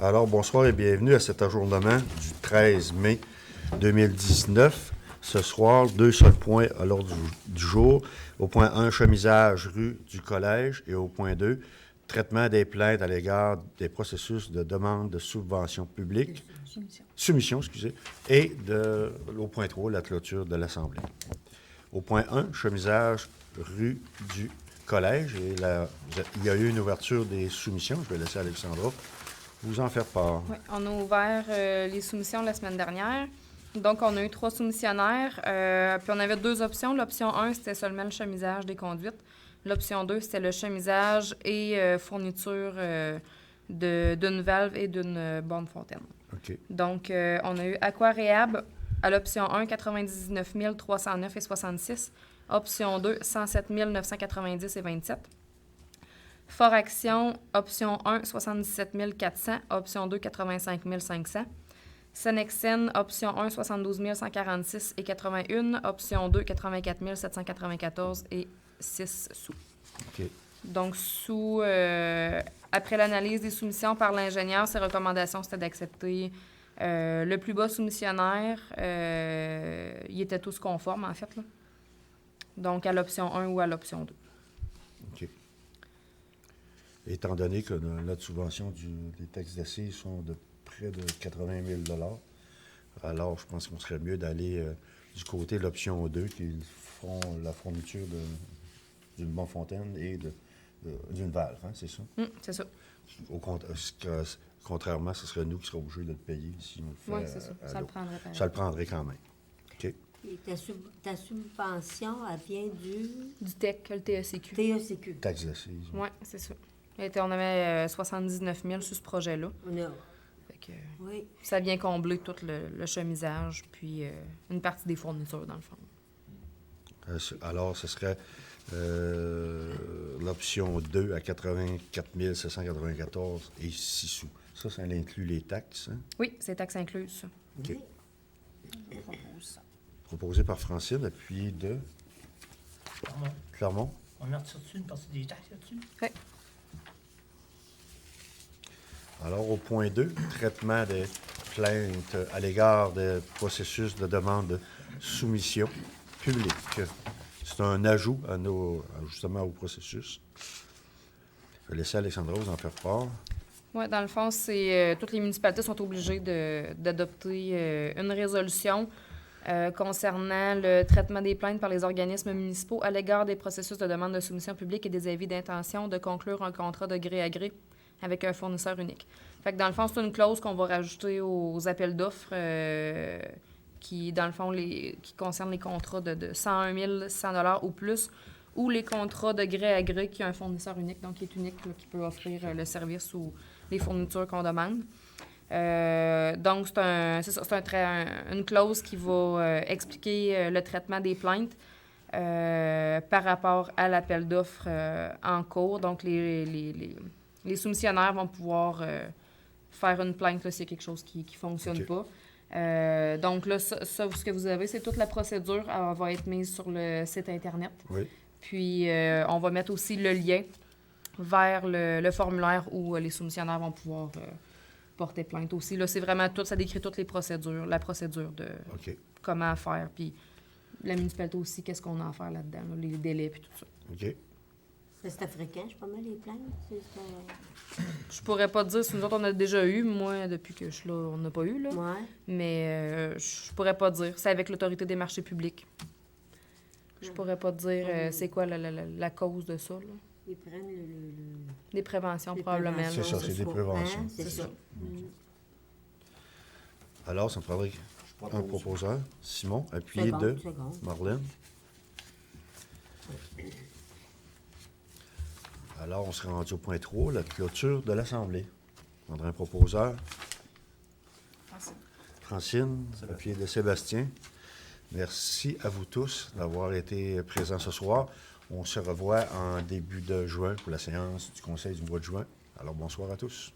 Alors, bonsoir et bienvenue à cet ajournement du 13 mai 2019. Ce soir, deux seuls points à l'ordre du jour. Au point 1, chemisage rue du Collège. Et au point 2, traitement des plaintes à l'égard des processus de demande de subvention publique. Soumission, excusez. Et au point 3, la clôture de l'Assemblée. Au point 1, chemisage rue du Collège. Et il y a eu une ouverture des soumissions. Je vais laisser Alexandra vous en faire part. Oui, on a ouvert les soumissions la semaine dernière. Donc, on a eu 3 soumissionnaires. Puis, on avait 2 options. L'option 1, c'était seulement le chemisage des conduites. L'option 2, c'était le chemisage et fourniture d'une valve et d'une borne fontaine. OK. Donc, on a eu Aquaréab à l'option 1, 99 309,66. Option 2, 107 990,27. Fort Action, option 1, 77 400. Option 2, 85 500. Senexen, option 1, 72 146,81. Option 2, 84 794,6 sous. OK. Donc, après l'analyse des soumissions par l'ingénieur, ses recommandations, c'était d'accepter le plus bas soumissionnaire. Ils étaient tous conformes, en fait, là. Donc, à l'option 1 ou à l'option 2. OK. Étant donné que notre subvention des taxes d'assises sont de près de 80 000 alors je pense qu'on serait mieux d'aller du côté de l'option 2, qui feront la fourniture d'une borne fontaine et d'une valve, hein, c'est ça? C'est ça. Contrairement, ce serait nous qui serons obligés de le payer si on le fait. Oui, c'est ça. Ça le prendrait pareil. Ça le prendrait quand même. OK. Et ta subvention, elle vient du TEC, le TECQ. TECQ. Taxes d'assises. Oui, c'est ça. On avait 79 000 sur ce projet-là. Fait que, oui. ça vient combler tout le chemisage, puis une partie des fournitures, dans le fond. Alors, ce serait l'option 2 à 84 794 et 6 sous. Ça inclut les taxes, hein? Oui, c'est taxes incluses, ça. OK. On propose ça. Proposé par Francine, appuyé de Clermont. On a retiré une partie des taxes là-dessus? Oui. Alors, au point 2, traitement des plaintes à l'égard des processus de demande de soumission publique. C'est un ajout justement au processus. Je vais laisser Alexandra vous en faire part. Oui, dans le fond, toutes les municipalités sont obligées d'adopter une résolution concernant le traitement des plaintes par les organismes municipaux à l'égard des processus de demande de soumission publique et des avis d'intention de conclure un contrat de gré à gré avec un fournisseur unique. Fait que dans le fond, c'est une clause qu'on va rajouter aux appels d'offres qui, dans le fond, qui concernent les contrats de 101 100 ou plus, ou les contrats de gré à gré qui a un fournisseur unique, donc qui est unique, là, qui peut offrir le service ou les fournitures qu'on demande. Donc, c'est une clause qui va expliquer le traitement des plaintes par rapport à l'appel d'offres en cours. Donc, les soumissionnaires vont pouvoir faire une plainte s'il y a quelque chose qui ne fonctionne pas. Donc là, ce que vous avez, c'est toute la procédure. Elle va être mise sur le site Internet. Oui. Puis, on va mettre aussi le lien vers le formulaire où les soumissionnaires vont pouvoir porter plainte aussi. Là, c'est vraiment tout, ça décrit toutes les procédures, la procédure de comment faire. Puis, la municipalité aussi, qu'est-ce qu'on a à faire là-dedans, là, les délais puis tout ça. OK. C'était fréquent, je sais pas mal, les plaintes. Je pourrais pas te dire si nous autres, on a déjà eu. Moi, depuis que je suis là, on n'a pas eu, là. Ouais. Mais je pourrais pas te dire. C'est avec l'Autorité des marchés publics. Je pourrais pas te dire c'est quoi la cause de ça, là. Ils prennent Des préventions, des probablement. préventions. C'est ça, c'est des préventions. Hein, c'est ça. Alors, ça me prendrait un proposeur. Simon, appuyé de Marlène. Alors, on serait rendu au point 3, la clôture de l'Assemblée. On prendrait un proposeur. Francine, appuyé de Sébastien. Merci à vous tous d'avoir été présents ce soir. On se revoit en début de juin pour la séance du Conseil du mois de juin. Alors, bonsoir à tous.